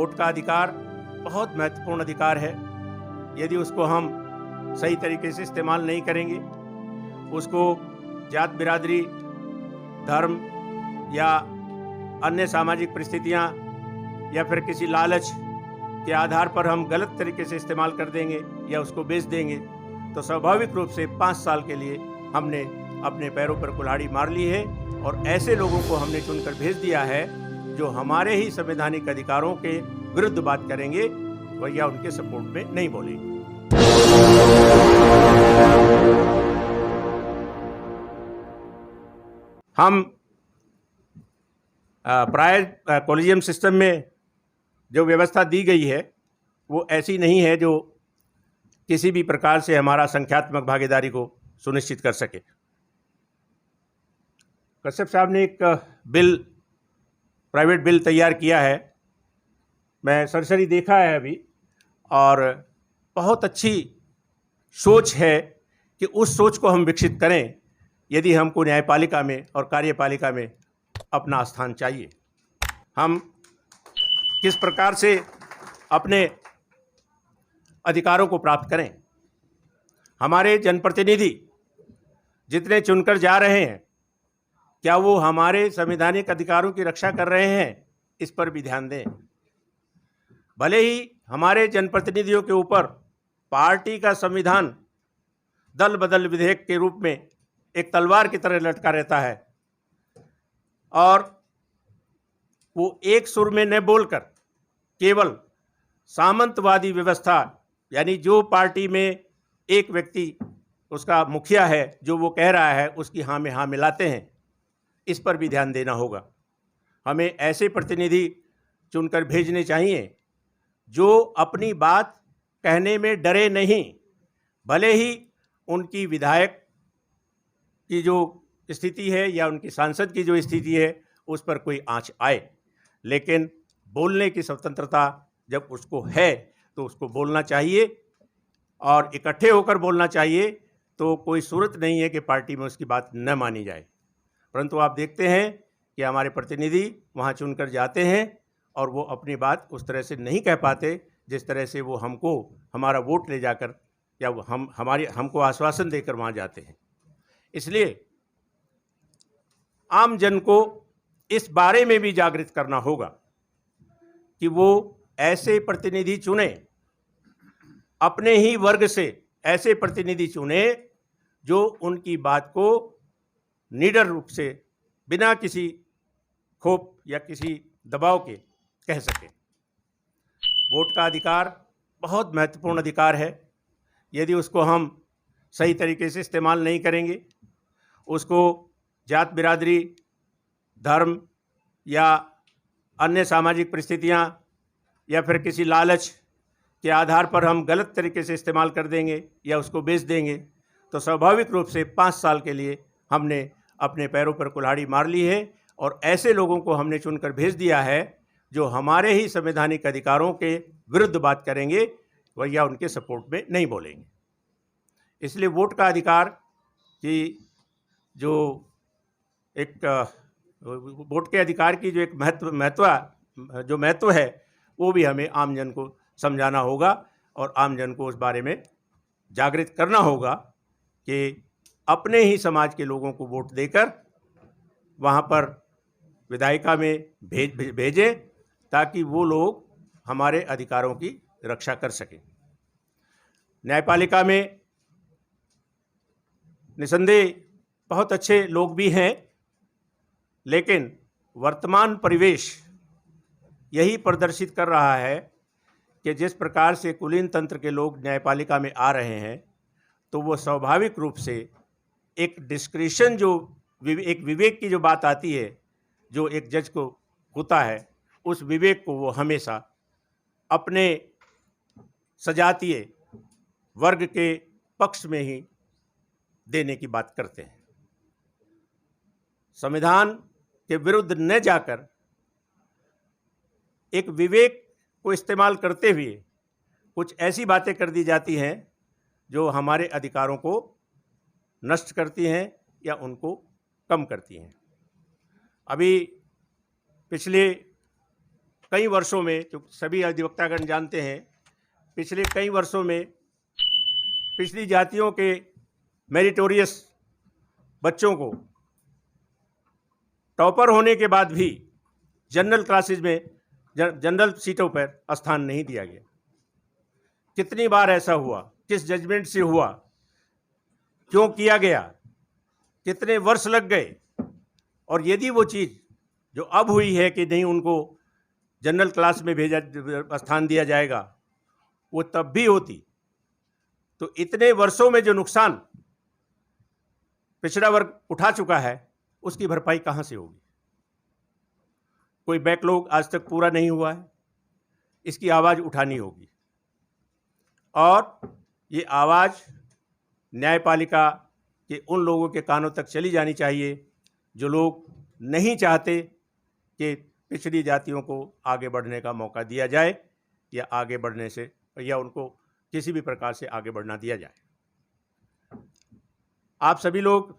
Vote का अधिकार बहुत महत्वपूर्ण अधिकार है। यदि उसको हम सही तरीके से इस्तेमाल नहीं करेंगे, उसको जात बिरादरी, धर्म या अन्य सामाजिक परिस्थितियां या फिर किसी लालच के आधार पर हम गलत तरीके से इस्तेमाल कर देंगे या उसको बेच देंगे, तो स्वाभाविक रूप से 5 साल के लिए हमने अपने पैरों पर कुल्हाड़ी मार ली है और ऐसे लोगों को हमने चुनकर भेज दिया है जो हमारे ही संवैधानिक अधिकारों के विरुद्ध बात करेंगे या उनके सपोर्ट में नहीं बोलेंगे। हम प्राय कॉलेजियम सिस्टम में जो व्यवस्था दी गई है वो ऐसी नहीं है जो किसी भी प्रकार से हमारा संख्यात्मक भागीदारी को सुनिश्चित कर सके। कश्यप साहब ने एक प्राइवेट बिल तैयार किया है, मैं सरसरी देखा है अभी, और बहुत अच्छी सोच है कि उस सोच को हम विकसित करें यदि हमको न्यायपालिका में और कार्यपालिका में अपना स्थान चाहिए। हम किस प्रकार से अपने अधिकारों को प्राप्त करें। हमारे जनप्रतिनिधि जितने चुनकर जा रहे हैं, क्या वो हमारे संवैधानिक अधिकारों की रक्षा कर रहे हैं, इस पर भी ध्यान दें। भले ही हमारे जनप्रतिनिधियों के ऊपर पार्टी का संविधान दल बदल विधेयक के रूप में एक तलवार की तरह लटका रहता है और वो एक सुर में न बोलकर केवल सामंतवादी व्यवस्था, यानी जो पार्टी में एक व्यक्ति उसका मुखिया है जो वो कह रहा है उसकी हाँ में हाँ मिलाते हैं, इस पर भी ध्यान देना होगा। हमें ऐसे प्रतिनिधि चुनकर भेजने चाहिए जो अपनी बात कहने में डरे नहीं, भले ही उनकी विधायक की जो स्थिति है या उनकी सांसद की जो स्थिति है उस पर कोई आंच आए, लेकिन बोलने की स्वतंत्रता जब उसको है तो उसको बोलना चाहिए और इकट्ठे होकर बोलना चाहिए। तो कोई सूरत नहीं है कि पार्टी में उसकी बात न मानी जाए। परंतु आप देखते हैं कि हमारे प्रतिनिधि वहाँ चुनकर जाते हैं और वो अपनी बात उस तरह से नहीं कह पाते जिस तरह से वो हमको हमारा वोट ले जाकर या हमको आश्वासन देकर वहाँ जाते हैं। इसलिए आम जन को इस बारे में भी जागृत करना होगा कि वो ऐसे प्रतिनिधि चुने, अपने ही वर्ग से ऐसे प्रतिनिधि चुने जो उनकी बात को निडर रूप से बिना किसी खौफ या किसी दबाव के कह सके। वोट का अधिकार बहुत महत्वपूर्ण अधिकार है। यदि उसको हम सही तरीके से इस्तेमाल नहीं करेंगे, उसको जात बिरादरी, धर्म या अन्य सामाजिक परिस्थितियां या फिर किसी लालच के आधार पर हम गलत तरीके से इस्तेमाल कर देंगे या उसको बेच देंगे, तो स्वाभाविक रूप से 5 साल के लिए हमने अपने पैरों पर कुल्हाड़ी मार ली है और ऐसे लोगों को हमने चुनकर भेज दिया है जो हमारे ही संवैधानिक अधिकारों के विरुद्ध बात करेंगे या उनके सपोर्ट में नहीं बोलेंगे। इसलिए वोट का अधिकार की जो एक वोट के अधिकार की जो एक महत्व है वो भी हमें आम जन को समझाना होगा और आम जन को उस बारे में जागृत करना होगा कि अपने ही समाज के लोगों को वोट देकर वहाँ पर विधायिका में भेजें ताकि वो लोग हमारे अधिकारों की रक्षा कर सकें। न्यायपालिका में निसंदेह बहुत अच्छे लोग भी हैं, लेकिन वर्तमान परिवेश यही प्रदर्शित कर रहा है कि जिस प्रकार से कुलीन तंत्र के लोग न्यायपालिका में आ रहे हैं, तो वो स्वाभाविक रूप से एक डिस्क्रिशन जो एक विवेक की जो बात आती है जो एक जज को होता है, उस विवेक को वो हमेशा अपने सजातीय वर्ग के पक्ष में ही देने की बात करते हैं। संविधान के विरुद्ध न जाकर एक विवेक को इस्तेमाल करते हुए कुछ ऐसी बातें कर दी जाती हैं जो हमारे अधिकारों को नष्ट करती हैं या उनको कम करती हैं। अभी पिछले कई वर्षों में, जो सभी अधिवक्तागण जानते हैं, पिछले कई वर्षों में पिछड़ी जातियों के मेरिटोरियस बच्चों को टॉपर होने के बाद भी जनरल क्लासेज में, जनरल सीटों पर स्थान नहीं दिया गया। कितनी बार ऐसा हुआ, किस जजमेंट से हुआ, क्यों किया गया, कितने वर्ष लग गए, और यदि वो चीज़ जो अब हुई है कि नहीं उनको जनरल क्लास में स्थान दिया जाएगा, वो तब भी होती, तो इतने वर्षों में जो नुकसान पिछड़ा वर्ग उठा चुका है, उसकी भरपाई कहाँ से होगी? कोई बैकलॉग आज तक पूरा नहीं हुआ है, इसकी आवाज़ उठानी होगी, और ये आवाज़ न्यायपालिका के उन लोगों के कानों तक चली जानी चाहिए जो लोग नहीं चाहते कि पिछड़ी जातियों को आगे बढ़ने का मौका दिया जाए, या आगे बढ़ने से, या उनको किसी भी प्रकार से आगे बढ़ना दिया जाए। आप सभी लोग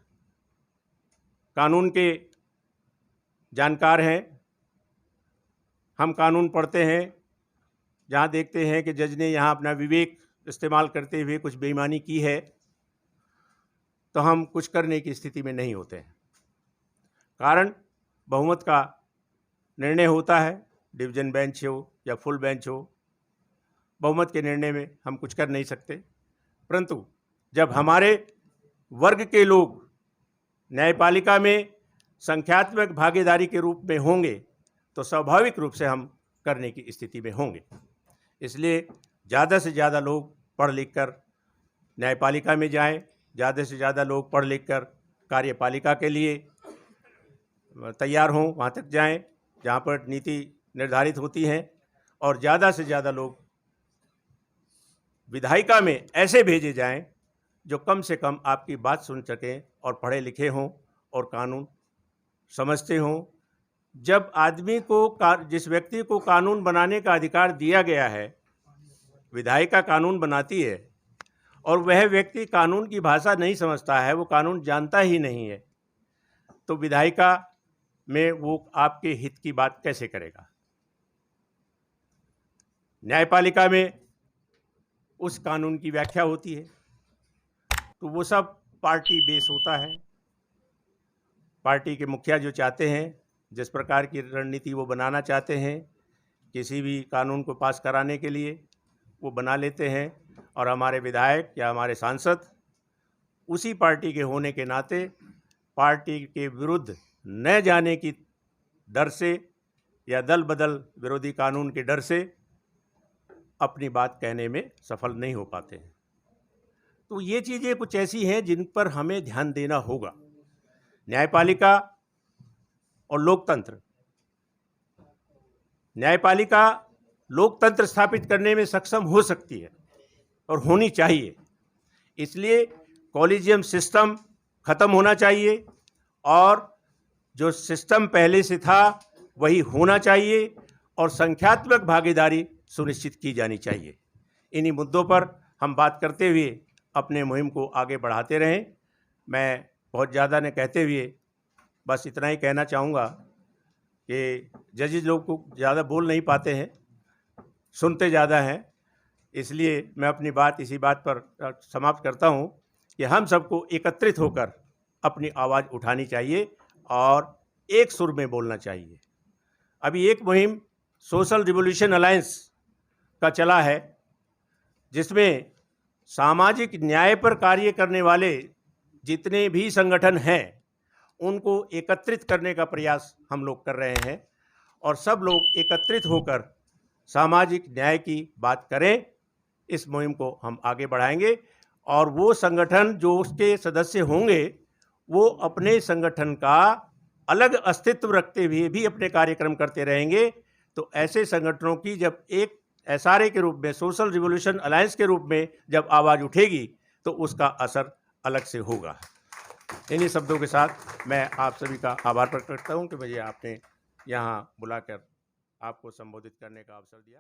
कानून के जानकार हैं। हम कानून पढ़ते हैं, जहाँ देखते हैं कि जज ने यहाँ अपना विवेक इस्तेमाल करते हुए कुछ बेईमानी की है, तो हम कुछ करने की स्थिति में नहीं होते हैं। कारण बहुमत का निर्णय होता है, डिवीजन बेंच हो या फुल बेंच हो, बहुमत के निर्णय में हम कुछ कर नहीं सकते। परंतु जब हमारे वर्ग के लोग न्यायपालिका में संख्यात्मक भागीदारी के रूप में होंगे, तो स्वाभाविक रूप से हम करने की स्थिति में होंगे। इसलिए ज़्यादा से ज़्यादा लोग पढ़ लिख कर न्यायपालिका में जाएं, ज़्यादा से ज़्यादा लोग पढ़ लिख कर कार्यपालिका के लिए तैयार हों, वहाँ तक जाएं जहाँ पर नीति निर्धारित होती हैं, और ज़्यादा से ज़्यादा लोग विधायिका में ऐसे भेजे जाएं जो कम से कम आपकी बात सुन सकें और पढ़े लिखे हों और कानून समझते हों। जब आदमी को, जिस व्यक्ति को कानून बनाने का अधिकार दिया गया है, विधायिका कानून बनाती है, और वह व्यक्ति कानून की भाषा नहीं समझता है, वो कानून जानता ही नहीं है, तो विधायिका में वो आपके हित की बात कैसे करेगा? न्यायपालिका में उस कानून की व्याख्या होती है, तो वो सब पार्टी बेस होता है। पार्टी के मुखिया जो चाहते हैं, जिस प्रकार की रणनीति वो बनाना चाहते हैं किसी भी कानून को पास कराने के लिए, वो बना लेते हैं, और हमारे विधायक या हमारे सांसद उसी पार्टी के होने के नाते पार्टी के विरुद्ध न जाने की डर से या दल बदल विरोधी कानून के डर से अपनी बात कहने में सफल नहीं हो पाते हैं। तो ये चीज़ें कुछ ऐसी हैं जिन पर हमें ध्यान देना होगा। न्यायपालिका और लोकतंत्र, न्यायपालिका लोकतंत्र स्थापित करने में सक्षम हो सकती है और होनी चाहिए। इसलिए कॉलेजियम सिस्टम खत्म होना चाहिए, और जो सिस्टम पहले से था वही होना चाहिए, और संख्यात्मक भागीदारी सुनिश्चित की जानी चाहिए। इन्हीं मुद्दों पर हम बात करते हुए अपने मुहिम को आगे बढ़ाते रहें। मैं बहुत ज़्यादा न कहते हुए बस इतना ही कहना चाहूँगा कि जजेज लोग को ज़्यादा बोल नहीं पाते हैं, सुनते ज़्यादा हैं, इसलिए मैं अपनी बात इसी बात पर समाप्त करता हूँ कि हम सबको एकत्रित होकर अपनी आवाज़ उठानी चाहिए और एक सुर में बोलना चाहिए। अभी एक मुहिम सोशल रिवॉल्यूशन अलायंस का चला है, जिसमें सामाजिक न्याय पर कार्य करने वाले जितने भी संगठन हैं उनको एकत्रित करने का प्रयास हम लोग कर रहे हैं, और सब लोग एकत्रित होकर सामाजिक न्याय की बात करें। इस मुहिम को हम आगे बढ़ाएंगे, और वो संगठन जो उसके सदस्य होंगे वो अपने संगठन का अलग अस्तित्व रखते हुए भी अपने कार्यक्रम करते रहेंगे। तो ऐसे संगठनों की जब एक एसआरए के रूप में, सोशल रिवॉल्यूशन अलायंस के रूप में जब आवाज़ उठेगी, तो उसका असर अलग से होगा। इन्हीं शब्दों के साथ मैं आप सभी का आभार प्रकट करता हूँ कि मुझे आपने यहाँ बुलाकर आपको संबोधित करने का अवसर दिया।